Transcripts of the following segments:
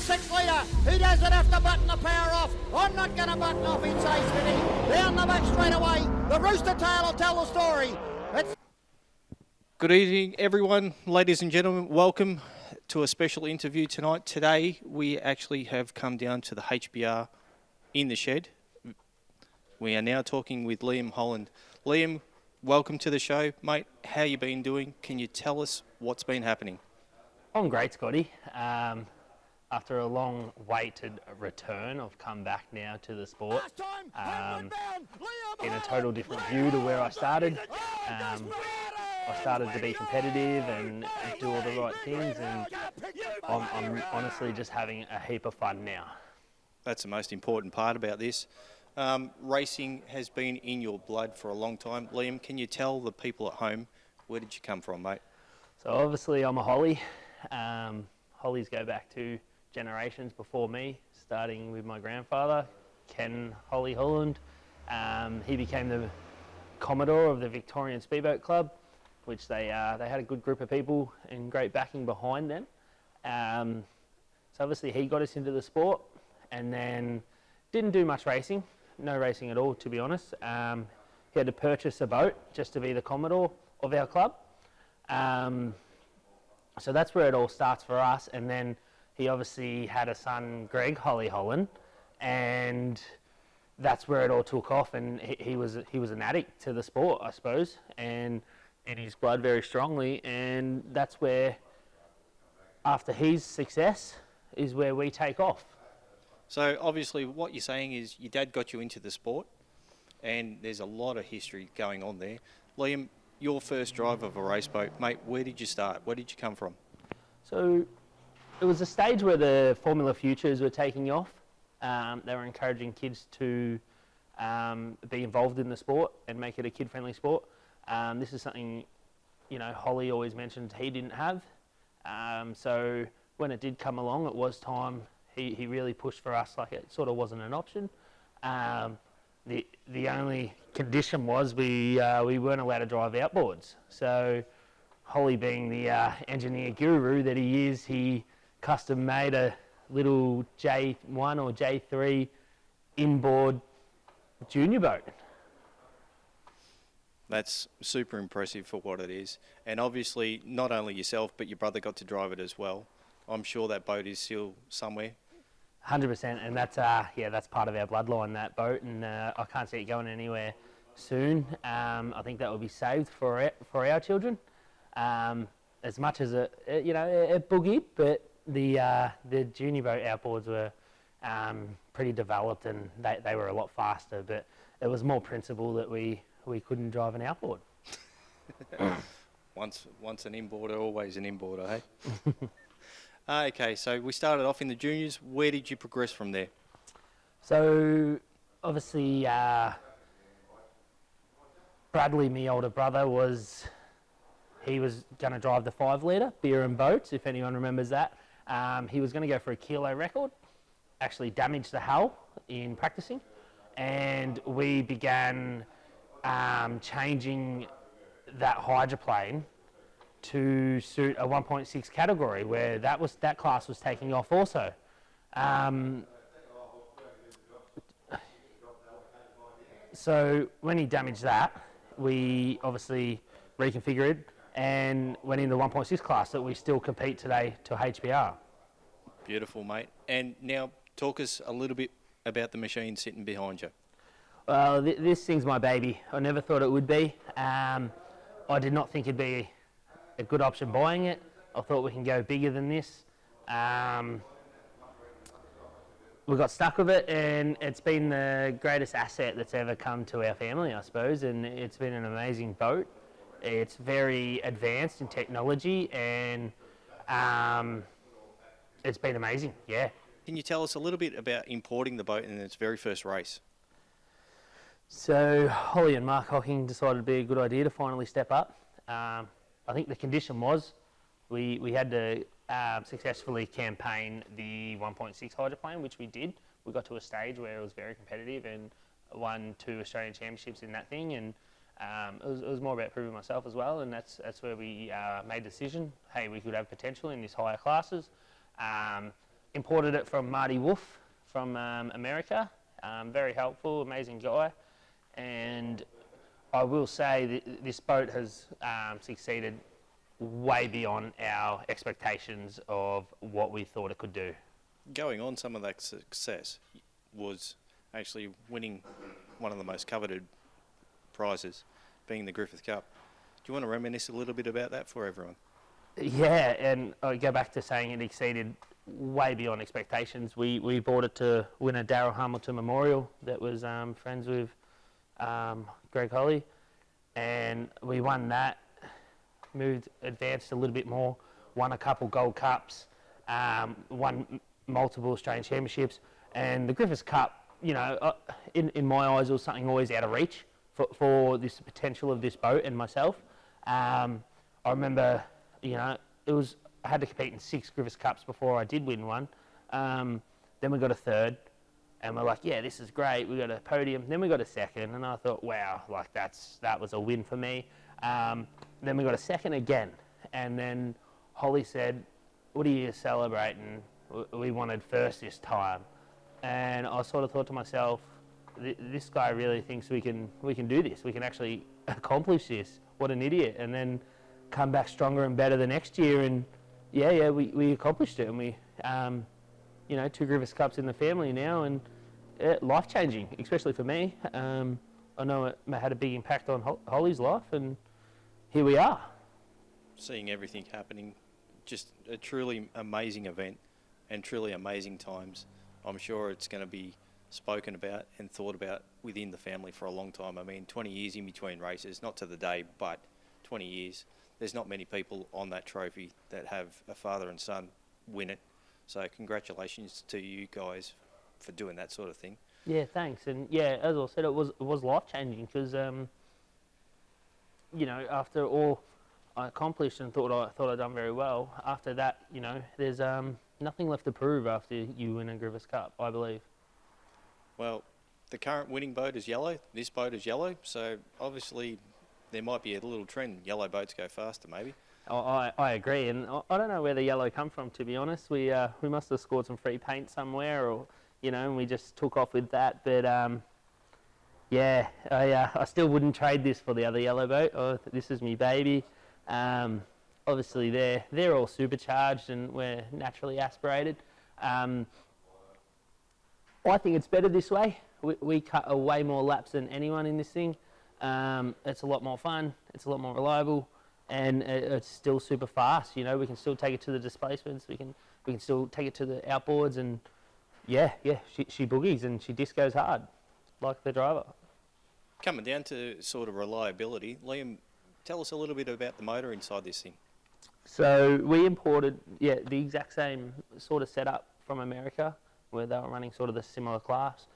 6 litre. He doesn't have to button the power off. I'm not going to button off, he'd say, Smitty. Down the back straight away. The rooster tail will tell the story. Good evening, everyone. Ladies and gentlemen, welcome to a special interview tonight. Today, we actually have come down to the HBR in the shed. We are now talking with Liam Holland. Liam, welcome to the show. Mate, how you been doing? Can you tell us what's been happening? I'm great, Scotty. After a long-waited return, I've come back now to the sport in a total different view to where I started. I started to be competitive and do all the right things, and I'm honestly just having a heap of fun now. That's the most important part about this. Racing has been in your blood for a long time. Liam, can you tell the people at home, where did you come from, mate? So obviously I'm a Holly. Hollies go back to generations before me, starting with my grandfather, Ken Holland. He became the Commodore of the Victorian Speedboat Club, which they had a good group of people and great backing behind them. So obviously he got us into the sport, and then didn't do much racing, no racing at all, to be honest. He had to purchase a boat just to be the Commodore of our club. So that's where it all starts for us, and then he obviously had a son, Greg Holland, and that's where it all took off. And he was an addict to the sport, I suppose, and in his blood very strongly. And that's where, after his success, is where we take off. So obviously what you're saying is your dad got you into the sport, and there's a lot of history going on there. Liam, your first drive of a race boat, mate, where did you start? Where did you come from? So it was a stage where the Formula Futures were taking off. They were encouraging kids to be involved in the sport and make it a kid-friendly sport. This is something, Holly always mentioned he didn't have. So when it did come along, it was time. He really pushed for us like it sort of wasn't an option. The only condition was we weren't allowed to drive outboards. So Holly, being the engineer guru that he is, he custom made a little J1 or J3 inboard junior boat. That's super impressive for what it is. And obviously, not only yourself, but your brother got to drive it as well. I'm sure that boat is still somewhere. 100%, and that's part of our bloodline, that boat, and I can't see it going anywhere soon. I think that will be saved for our children. As much as it boogied, but the junior boat outboards were pretty developed, and they were a lot faster. But it was more principle that we couldn't drive an outboard. Once an inboarder, always an inboarder, hey? Okay, so we started off in the juniors. Where did you progress from there? So obviously Bradley, my older brother, he was going to drive the 5 litre beer and boats, if anyone remembers that. He was going to go for a kilo record, actually damaged the hull in practicing, and we began changing that hydroplane to suit a 1.6 category, where that class was taking off also. So when he damaged that, we obviously reconfigured and went into 1.6 class that we still compete today to HBR. Beautiful, mate. And now talk us a little bit about the machine sitting behind you. Well, this thing's my baby. I never thought it would be. I did not think it'd be a good option buying it. I thought we can go bigger than this. We got stuck with it, and it's been the greatest asset that's ever come to our family, I suppose, and it's been an amazing boat. It's very advanced in technology, and it's been amazing, yeah. Can you tell us a little bit about importing the boat in its very first race? So Holly and Mark Hocking decided it'd be a good idea to finally step up. I think the condition was we had to successfully campaign the 1.6 hydroplane, which we did. We got to a stage where it was very competitive and won 2 Australian championships in that thing, and it was more about proving myself as well, and that's where we made the decision, hey, we could have potential in these higher classes. imported it from Marty Wolf from America. Very helpful, amazing guy. And I will say that this boat has succeeded way beyond our expectations of what we thought it could do. Going on, some of that success was actually winning one of the most coveted prizes, being the Griffith Cup. Do you want to reminisce a little bit about that for everyone? Yeah, and I go back to saying it exceeded way beyond expectations. We bought it to win a Darrell Hamilton Memorial that was friends with Greg Holly, and we won that, advanced a little bit more, won a couple Gold Cups, won multiple Australian Championships, and the Griffiths Cup, you know, in my eyes, it was something always out of reach for this potential of this boat and myself. I remember, you know, I had to compete in 6 Griffiths Cups before I did win one. Then we got a third, and we're like, yeah, this is great. We got a podium. Then we got a second, and I thought, wow, like that was a win for me. Then we got a second again, and then Holly said, what are you celebrating? We wanted first this time. And I sort of thought to myself, this guy really thinks we can do this. We can actually accomplish this. What an idiot. And then come back stronger and better the next year. And yeah, we accomplished it. And we, you know, 2 Griffiths Cups in the family now, and life-changing, especially for me. I know it had a big impact on Holly's life, and here we are. Seeing everything happening, just a truly amazing event and truly amazing times. I'm sure it's going to be spoken about and thought about within the family for a long time. I mean, 20 years in between races, not to the day, but 20 years. There's not many people on that trophy that have a father and son win it. So congratulations to you guys for doing that sort of thing. Yeah, thanks. And yeah, as I said, it was life-changing because, you know, after all I accomplished and thought I'd done very well, after that, you know, there's nothing left to prove after you win a Griffiths Cup, I believe. Well, the current winning boat is yellow. This boat is yellow, so obviously there might be a little trend. Yellow boats go faster, maybe. I agree, and I don't know where the yellow come from, to be honest. We must have scored some free paint somewhere, or you know, and we just took off with that. But yeah, I still wouldn't trade this for the other yellow boat. Oh, this is me baby. Obviously, they're all supercharged, and we're naturally aspirated. I think it's better this way. We cut way more laps than anyone in this thing. It's a lot more fun. It's a lot more reliable, and it's still super fast. You know, we can still take it to the displacements. We can still take it to the outboards, and yeah, she boogies and she discos hard, like the driver. Coming down to sort of reliability, Liam, tell us a little bit about the motor inside this thing. So we imported, the exact same sort of setup from America, where they were running sort of the similar class.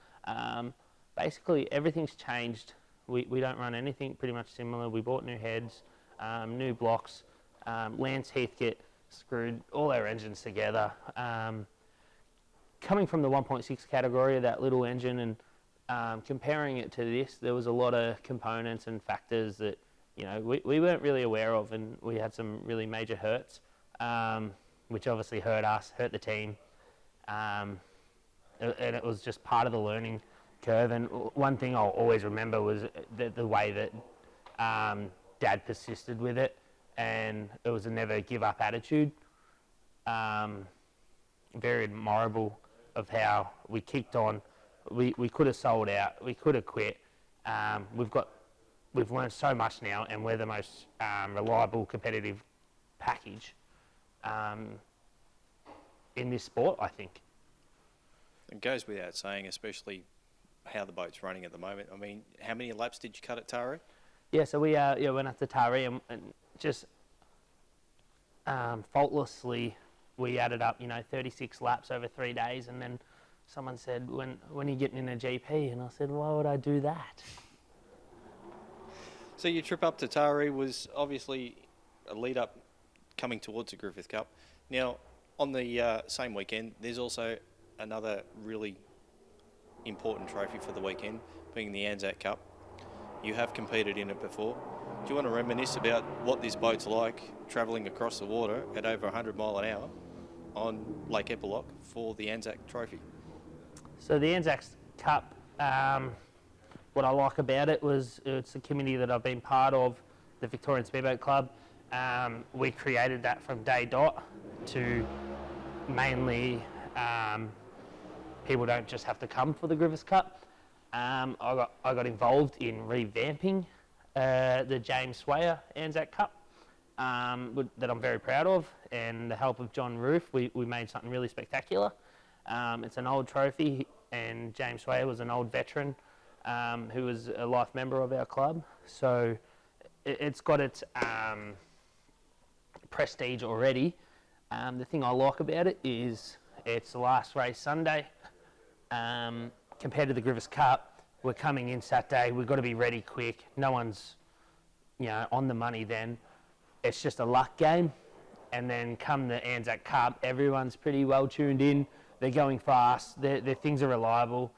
Basically, everything's changed. We don't run anything pretty much similar. We bought new heads, new blocks. Lance Heathcote screwed all our engines together. Coming from the 1.6 category of that little engine and comparing it to this, there was a lot of components and factors that, you know, we weren't really aware of, and we had some really major hurts, which obviously hurt us, hurt the team. And it was just part of the learning curve. And one thing I'll always remember was the way that Dad persisted with it, and it was a never give up attitude. Very admirable of how we kicked on. We could have sold out, we could have quit. We've learned so much now, and we're the most reliable competitive package in this sport, I think. It goes without saying, especially how the boat's running at the moment. I mean, how many laps did you cut at Taree? Yeah, so we went up to Taree and just faultlessly we added up, 36 laps over 3 days, and then someone said, when are you getting in a GP? And I said, why would I do that? So your trip up to Taree was obviously a lead up coming towards the Griffith Cup. Now, on the same weekend, there's also another really important trophy for the weekend, being the Anzac Cup. You have competed in it before. Do you want to reminisce about what this boat's like travelling across the water at over 100 mile an hour on Lake Eppalock for the Anzac Trophy? So the Anzac Cup, what I like about it was it's a committee that I've been part of, the Victorian Speedboat Club. We created that from day dot to mainly people don't just have to come for the Griffith Cup. I got involved in revamping the James Swayer Anzac Cup that I'm very proud of, and the help of John Roof, we made something really spectacular. It's an old trophy, and James Swayer was an old veteran who was a life member of our club. So it's got its prestige already. The thing I like about it is it's the last race Sunday. Compared to the Griffith Cup, we're coming in Saturday. We've got to be ready quick. No one's, on the money then. It's just a luck game. And then come the Anzac Cup, everyone's pretty well tuned in. They're going fast. Their things are reliable.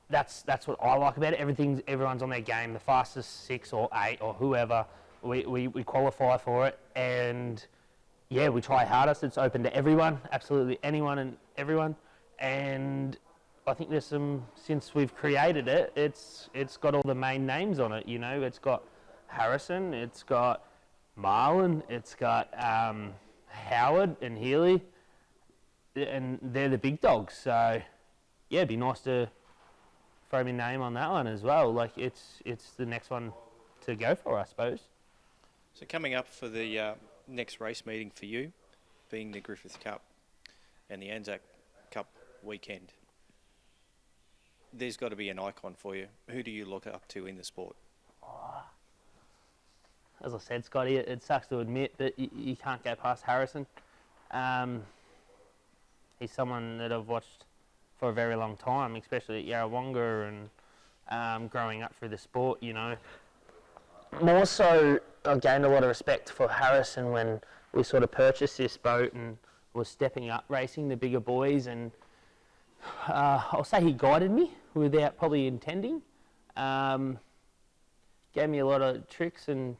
That's what I like about it. Everyone's on their game. The fastest 6 or 8 or whoever, we qualify for it. And yeah, we try hardest. It's open to everyone, absolutely anyone and everyone. And I think there's since we've created it, it's got all the main names on it. It's got Harrison, it's got Marlon, it's got Howard and Healy, and they're the big dogs. So yeah, it'd be nice to throw my name on that one as well. Like it's the next one to go for, I suppose. So coming up for the next race meeting for you, being the Griffith Cup and the Anzac Cup weekend, there's got to be an icon for you. Who do you look up to in the sport? As I said, Scotty, it sucks to admit, but you can't go past Harrison. He's someone that I've watched for a very long time, especially at Yarrawonga and growing up through the sport, More so, I gained a lot of respect for Harrison when we sort of purchased this boat and was stepping up racing the bigger boys, and I'll say he guided me without probably intending. Gave me a lot of tricks and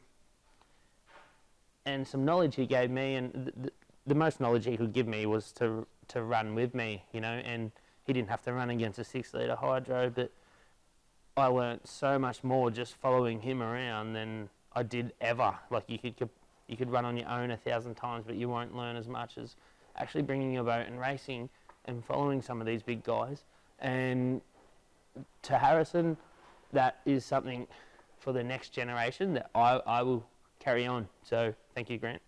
some knowledge he gave me, and the most knowledge he could give me was to run with me, and he didn't have to run against a 6-litre hydro, but I learnt so much more just following him around than I did ever. Like you could run on your own 1,000 times, but you won't learn as much as actually bringing your boat and racing and following some of these big guys. And to Harrison, that is something for the next generation that I will carry on. So thank you, Grant.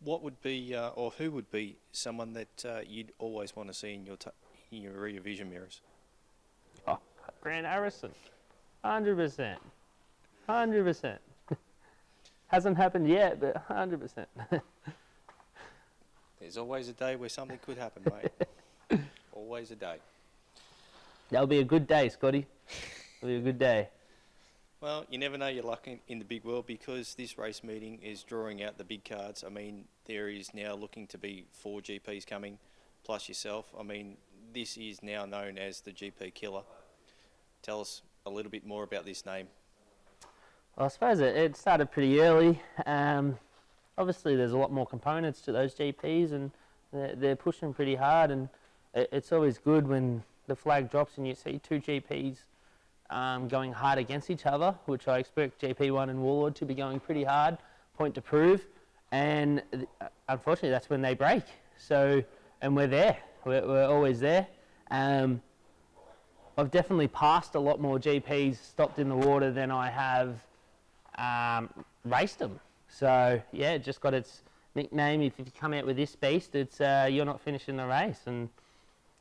What would be, or who would be someone that you'd always want to see in your rear vision mirrors? Oh, Grant Harrison, 100%, 100%. Hasn't happened yet, but 100%. There's always a day where something could happen, mate. Always a day. That'll be a good day, Scotty. It'll be a good day. Well, you never know your luck in the big world, because this race meeting is drawing out the big cards. I mean, there is now looking to be 4 GPs coming, plus yourself. I mean, this is now known as the GP Killer. Tell us a little bit more about this name. Well, I suppose it started pretty early. Obviously, there's a lot more components to those GPs, and they're pushing pretty hard. And it's always good when the flag drops and you see 2 GPs going hard against each other, which I expect GP1 and Warlord to be going pretty hard, point to prove. And unfortunately, that's when they break. So, and we're there. We're always there. I've definitely passed a lot more GPs stopped in the water than I have raced them. So yeah, it just got its nickname. If you come out with this beast, it's you're not finishing the race, and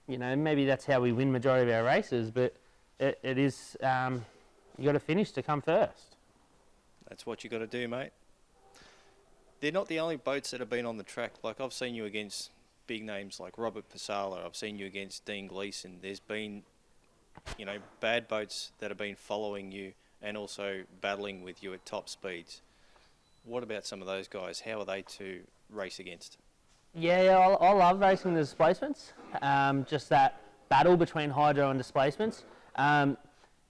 maybe that's how we win majority of our races. But it is you got to finish to come first. That's what you got to do, mate. They're not the only boats that have been on the track. Like, I've seen you against big names like Robert Pasala. I've seen you against Dean Gleeson. There's been, bad boats that have been following you and also battling with you at top speeds. What about some of those guys? How are they to race against? Yeah, I love racing the displacements. Just that battle between hydro and displacements.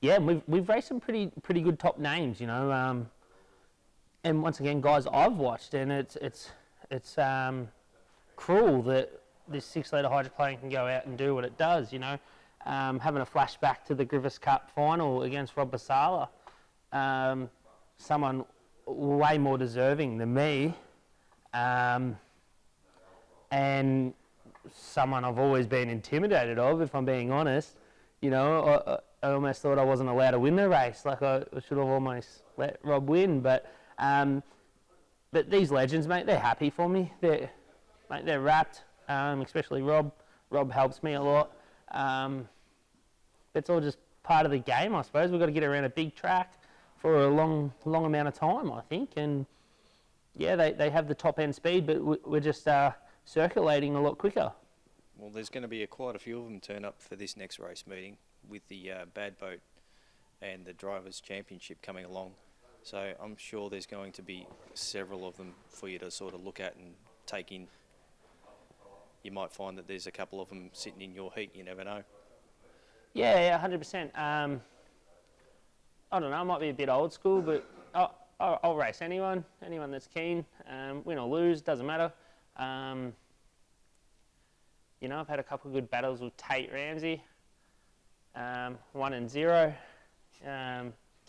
We've raced some pretty good top names. and once again, guys I've watched, and it's cruel that this 6-litre hydroplane can go out and do what it does. You know, having a flashback to the Griffith Cup final against Rob Basala, someone way more deserving than me, and someone I've always been intimidated of, if I'm being honest. You know, I almost thought I wasn't allowed to win the race. Like, I should have almost let Rob win. But these legends, mate, they're happy for me. They're wrapped, especially Rob. Rob helps me a lot. It's all just part of the game, I suppose. We've got to get around a big track for a long amount of time, I think. And yeah, they have the top end speed, but we're just circulating a lot quicker. Well, there's going to be quite a few of them turn up for this next race meeting with the Bad Boat and the Drivers' Championship coming along. So I'm sure there's going to be several of them for you to sort of look at and take in. You might find that there's a couple of them sitting in your heat, you never know. Yeah, 100%. I don't know, I might be a bit old school, but I'll race anyone that's keen. Win or lose, doesn't matter. You know, I've had a couple of good battles with Tate Ramsey, 1-0,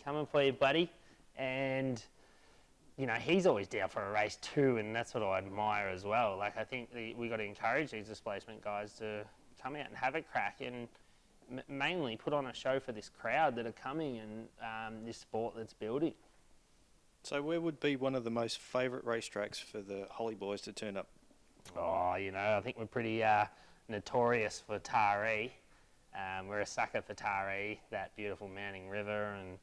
coming for you, buddy. And, you know, he's always down for a race too, and that's what I admire as well. Like, I think we got to encourage these displacement guys to come out and have a crack and mainly put on a show for this crowd that are coming and this sport that's building. So where would be one of the most favourite racetracks for the Holly boys to turn up? Oh, you know, I think we're pretty notorious for Taree. We're a sucker for Taree, that beautiful mounting river, and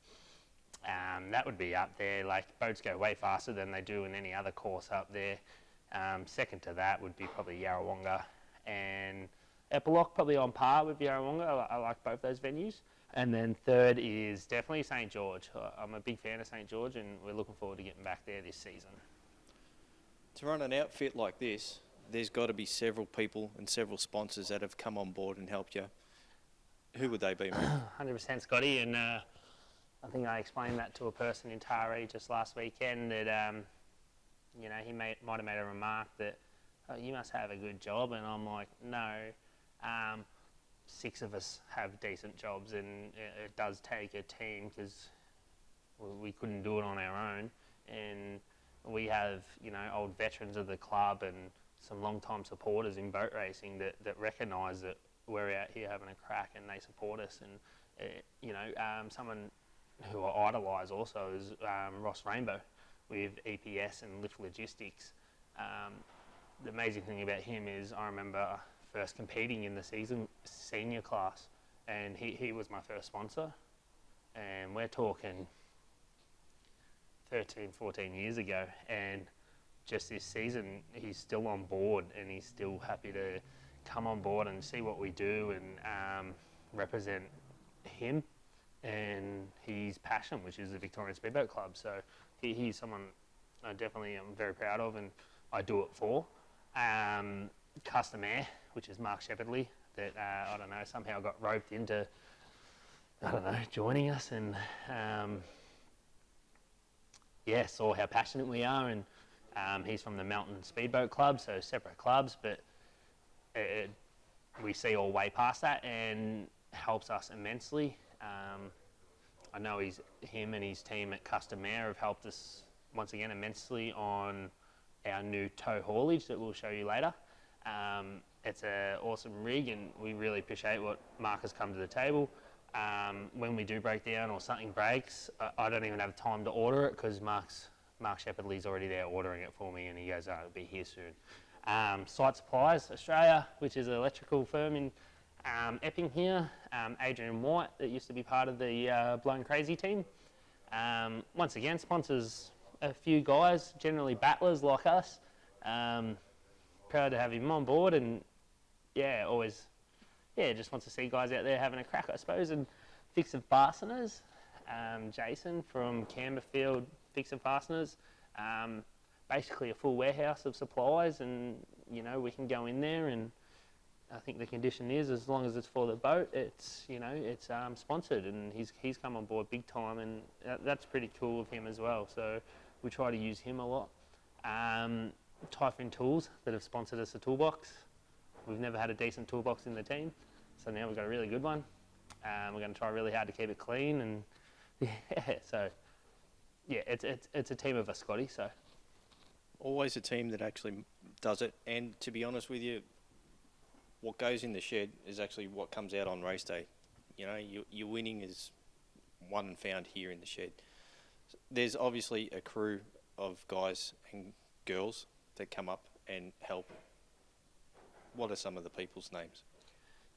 that would be up there. Like, boats go way faster than they do in any other course up there. Second to that would be probably Yarrawonga, and Epilogue probably on par with Yarrawonga. I like both those venues. And then third is definitely St. George. I'm a big fan of St. George, and we're looking forward to getting back there this season. To run an outfit like this, there's got to be several people and several sponsors that have come on board and helped you. Who would they be, mate? 100% Scotty, and I think I explained that to a person in Taree just last weekend that, you know, he might have made a remark that, oh, you must have a good job, and I'm like, no, 6 of us have decent jobs, and it does take a team because we couldn't do it on our own, and we have, you know, old veterans of the club and some long-time supporters in boat racing that recognise that we're out here having a crack and they support us. And, you know, someone who I idolise also is Ross Rainbow with EPS and Lift Logistics. The amazing thing about him is I remember first competing in the senior class, and he was my first sponsor. And we're talking 13, 14 years ago, and just this season he's still on board, and he's still happy to come on board and see what we do and represent him and his passion, which is the Victorian Speedboat Club. So he's someone I definitely am very proud of, and I do it for. Custom Air, which is Mark Shepherdley, that I don't know, somehow got roped into, I don't know, joining us, and yeah, saw how passionate we are, and he's from the Mountain Speedboat Club, so separate clubs, but we see all way past that and helps us immensely. I know him and his team at Custom Air have helped us once again immensely on our new tow haulage that we'll show you later. It's an awesome rig, and we really appreciate what Mark has come to the table. When we do break down or something breaks, I don't even have time to order it because Mark Shepherdley's already there ordering it for me, and he goes, oh, it'll be here soon. Site Supplies Australia, which is an electrical firm in Epping here. Adrian White, that used to be part of the Blown Crazy team. Once again, sponsors a few guys, generally battlers like us. Proud to have him on board, and yeah, always, yeah, just wants to see guys out there having a crack, I suppose. And Fix and Fasteners, Jason from Camberfield Fix and Fasteners, basically a full warehouse of supplies, and you know, we can go in there, and I think the condition is, as long as it's for the boat, it's, you know, it's sponsored, and he's come on board big time, and that's pretty cool of him as well. So we try to use him a lot. Typhoon Tools that have sponsored us a toolbox. We've never had a decent toolbox in the team, so now we've got a really good one. We're going to try really hard to keep it clean, and it's a team of us, Scotty. So Always a team that actually does it. And to be honest with you, what goes in the shed is actually what comes out on race day. You know, your winning is won and found here in the shed. There's obviously a crew of guys and girls that come up and help. What are some of the people's names?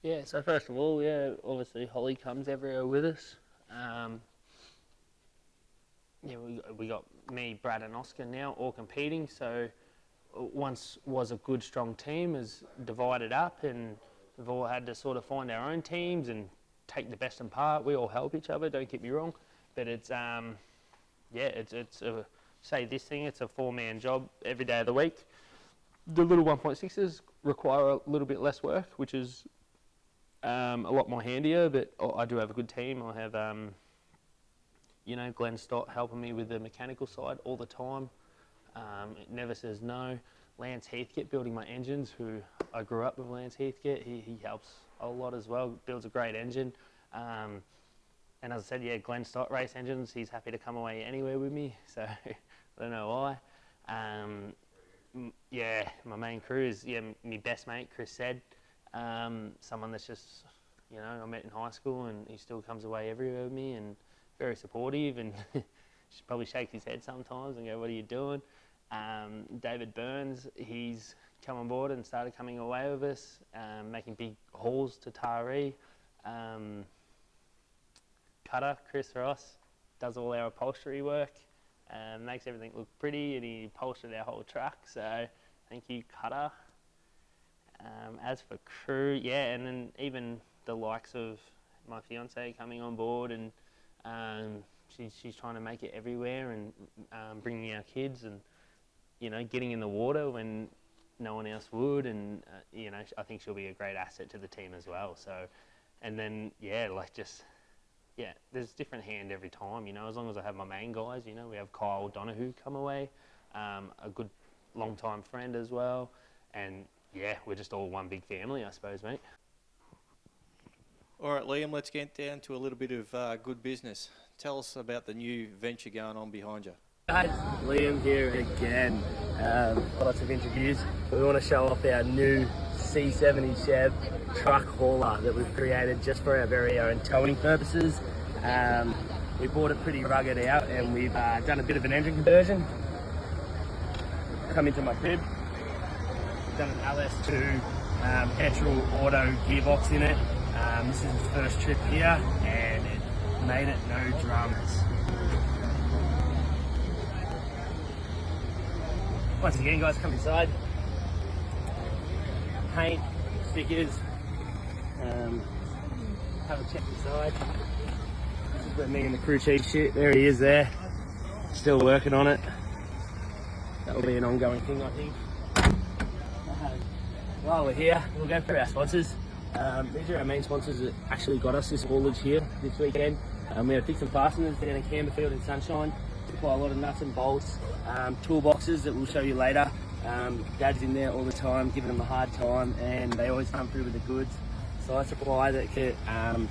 yeah, so first of all, obviously Holly comes everywhere with us. We got me, Brad and Oscar now all competing, so once was a good strong team has divided up, and we've all had to sort of find our own teams and take the best in part. We all help each other, don't get me wrong, but it's it's a, say this thing, it's a 4-man job every day of the week. The little 1.6s require a little bit less work, which is a lot more handier, but I do have a good team. I have Glenn Stott helping me with the mechanical side all the time. It never says no. Lance Heathcote building my engines, who I grew up with Lance Heathcote. He helps a lot as well, builds a great engine. And as I said, Glenn Stott race engines, he's happy to come away anywhere with me, so I don't know why. My main crew is my best mate, Chris said. Someone that's just, I met in high school and he still comes away everywhere with me and very supportive, and probably shakes his head sometimes and go, what are you doing? David Burns, he's come on board and started coming away with us, making big hauls to Taree. Cutter, Chris Ross, does all our upholstery work, makes everything look pretty, and he upholstered our whole truck, so thank you, Cutter. As for crew, and then even the likes of my fiance coming on board, and she's trying to make it everywhere, and bringing our kids, and getting in the water when no one else would, and I think she'll be a great asset to the team as well. So, and then there's different hand every time. As long as I have my main guys, we have Kyle Donahue come away, a good long time friend as well, and we're just all one big family, I suppose, mate. All right, Liam, let's get down to a little bit of good business. Tell us about the new venture going on behind you. Guys, Liam here again. Lots of interviews. We want to show off our new C70 Chev truck hauler that we've created just for our very own towing purposes. We bought it pretty rugged out, and we've done a bit of an engine conversion. Come into my crib. We've done an LS2 petrol auto gearbox in it. This is his first trip here, and it made it no dramas. Once again, guys, come inside. Paint, stickers. Have a check inside. This is where me and the crew chief shit. There he is there. Still working on it. That will be an ongoing thing, I think. While we're here, we'll go through our sponsors. These are our main sponsors that actually got us this haulage here this weekend. We have Fix and Fasteners down in Camberfield in Sunshine. Supply a lot of nuts and bolts, toolboxes that we'll show you later. Dad's in there all the time, giving them a hard time, and they always come through with the goods. Side Supply that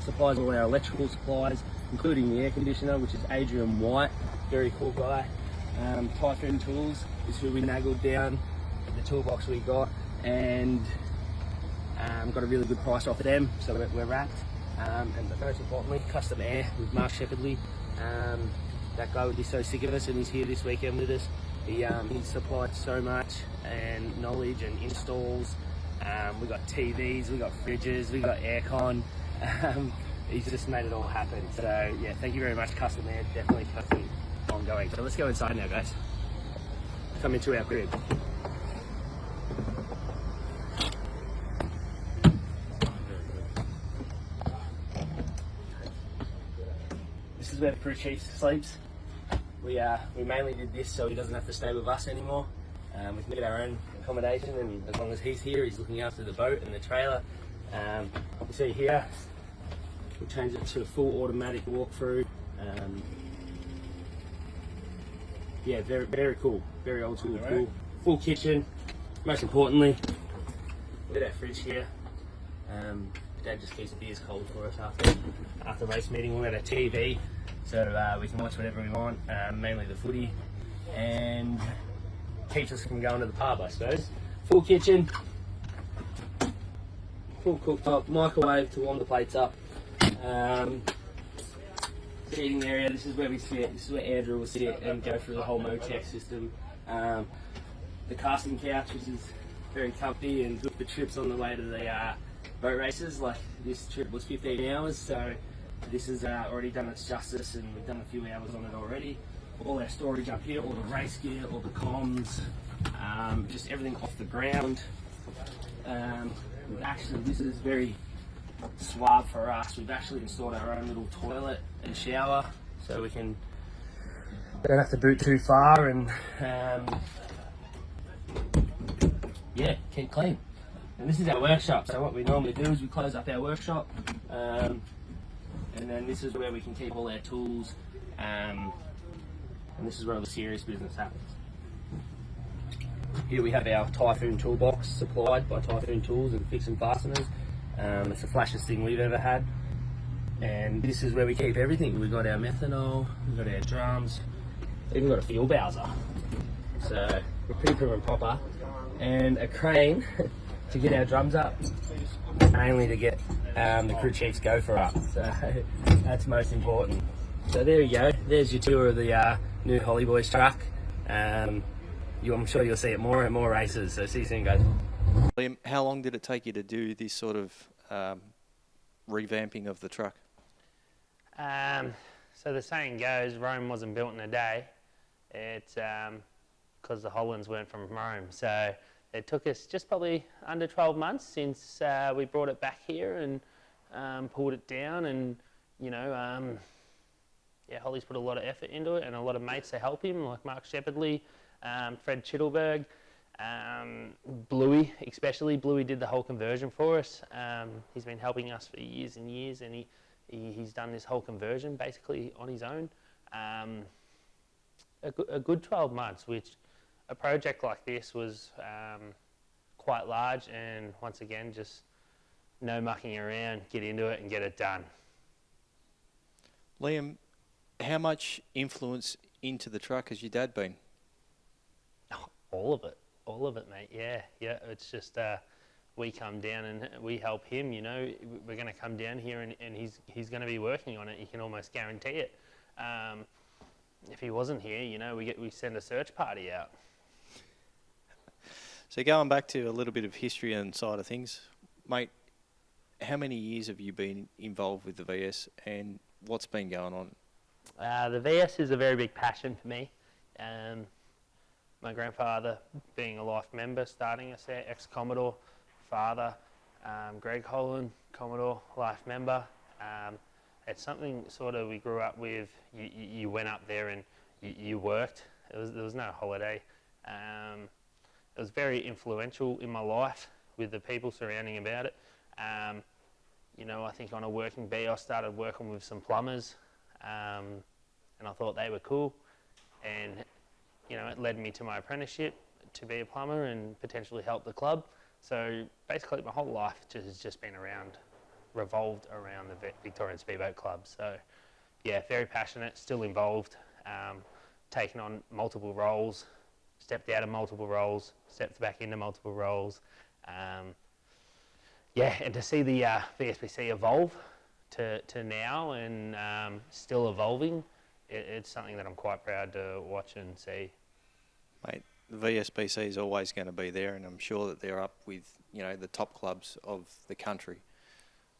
supplies all our electrical supplies, including the air conditioner, which is Adrian White, very cool guy. Typhoon Tools is who we naggled down the toolbox we got, and got a really good price off of them, so we're wrapped. And most importantly, Custom Air with Mark Shepherdley. That guy would be so sick of us, and he's here this weekend with us. He's supplied so much and knowledge and installs. We got TVs, we got fridges, we got aircon. He's just made it all happen. So thank you very much, Custom Air. Definitely custom ongoing. So let's go inside now, guys. Come into our crib. This is where the crew chief sleeps. We mainly did this so he doesn't have to stay with us anymore. We can get our own accommodation, and as long as he's here, he's looking after the boat and the trailer. You see here, we changed it to a full automatic walkthrough. yeah, very, very cool. Very old school, cool. Full kitchen. Most importantly, look at our fridge here. Dad just keeps beers cold for us after race meeting. We've got a TV, so we can watch whatever we want, mainly the footy, and keeps us from going to the pub, I suppose. Full kitchen, full cooktop, microwave to warm the plates up. Seating area, this is where we sit, this is where Andrew will sit and go through the whole Motec system. The casting couch, which is very comfy and good for trips on the way to the boat races. Like this trip was 15 hours, so this has already done its justice, and we've done a few hours on it already. All our storage up here, all the race gear, all the comms, just everything off the ground. Actually, this is very suave for us. We've actually installed our own little toilet and shower, so we don't have to boot too far, and yeah, keep clean. And this is our workshop, so what we normally do is we close up our workshop, and then this is where we can keep all our tools, and this is where all the serious business happens. Here we have our Typhoon toolbox supplied by Typhoon Tools and Fix and Fasteners. It's the flashiest thing we've ever had. And this is where we keep everything. We've got our methanol, we've got our drums, even got a fuel bowser. So we're pretty prim and proper. And a crane to get our drums up, mainly to get the crew chief's gopher up. So that's most important. So there you go. There's your tour of the new Holly Boys truck. I'm sure you'll see it more and more races. So see you soon, guys. Liam, how long did it take you to do this sort of revamping of the truck? So the saying goes, Rome wasn't built in a day. It's because the Hollands weren't from Rome. So it took us just probably under 12 months since we brought it back here and pulled it down. And, you know, yeah, Holly's put a lot of effort into it and a lot of mates to help him, like Mark Shepherdley, Fred Chittleberg, Bluey especially. Bluey did the whole conversion for us. He's been helping us for years and years, and he's done this whole conversion basically on his own. A good 12 months, which a project like this was quite large, and once again, just no mucking around, get into it and get it done. Liam, how much influence into the truck has your dad been? All of it, mate. Yeah. It's just we come down and we help him. You know, we're going to come down here and he's going to be working on it. You can almost guarantee it. If he wasn't here, you know, we send a search party out. So going back to a little bit of history and side of things, mate, how many years have you been involved with the VS, and what's been going on? The VS is a very big passion for me. My grandfather being a life member, starting us there, ex-Commodore, father, Greg Holland, Commodore, life member. It's something sort of we grew up with. You went up there and you worked. There was no holiday. It was very influential in my life with the people surrounding about it. You know, I think on a working bee, I started working with some plumbers, and I thought they were cool. And you know, it led me to my apprenticeship to be a plumber and potentially help the club. So basically my whole life has just been revolved around the Victorian Speedboat Club. So yeah, very passionate, still involved, taken on multiple roles, stepped out of multiple roles, stepped back into multiple roles. Yeah, and to see the VSBC evolve to now and still evolving, it's something that I'm quite proud to watch and see. Mate, the VSBC is always going to be there, and I'm sure that they're up with, you know, the top clubs of the country.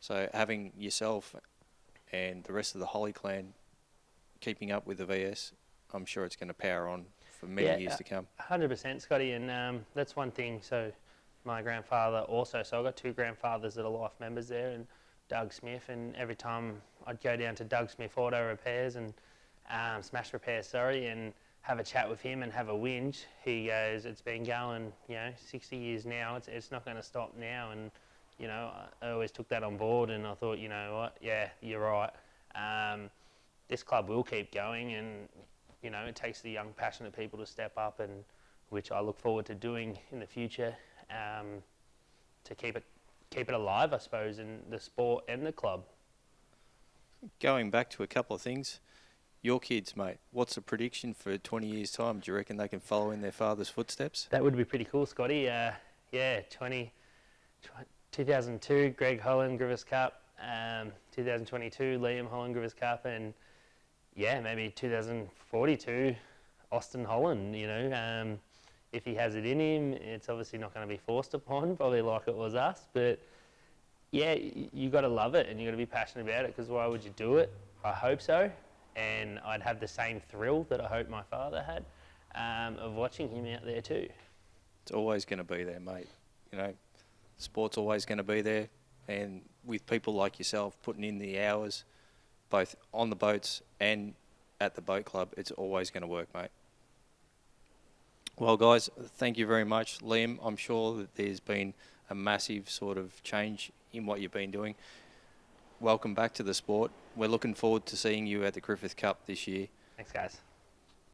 So having yourself and the rest of the Holly clan keeping up with the VS, I'm sure it's going to power on for many years to come. 100%, Scotty, and that's one thing. So my grandfather also, so I've got two grandfathers that are life members there, and Doug Smith, and every time I'd go down to Doug Smith Auto Repairs and Smash Repairs, and have a chat with him and have a whinge, he goes, it's been going, you know, 60 years now, it's not going to stop now. And, you know, I always took that on board, and I thought, you know what, yeah, you're right. This club will keep going, and you know, it takes the young, passionate people to step up, and which I look forward to doing in the future, to keep it alive, I suppose, in the sport and the club. Going back to a couple of things, your kids, mate, what's the prediction for 20 years' time? Do you reckon they can follow in their father's footsteps? That would be pretty cool, Scotty. 2002, Greg Holland, Griffith Cup. 2022, Liam Holland, Griffith Cup. And yeah, maybe 2042, Austin Holland, you know. If he has it in him, it's obviously not going to be forced upon, probably like it was us. But yeah, you got to love it and you got to be passionate about it, because why would you do it? I hope so. And I'd have the same thrill that I hope my father had, of watching him out there too. It's always going to be there, mate. You know, sport's always going to be there. And with people like yourself putting in the hours, both on the boats and at the boat club, it's always going to work, mate. Well, guys, thank you very much. Liam, I'm sure that there's been a massive sort of change in what you've been doing. Welcome back to the sport. We're looking forward to seeing you at the Griffith Cup this year. Thanks, guys.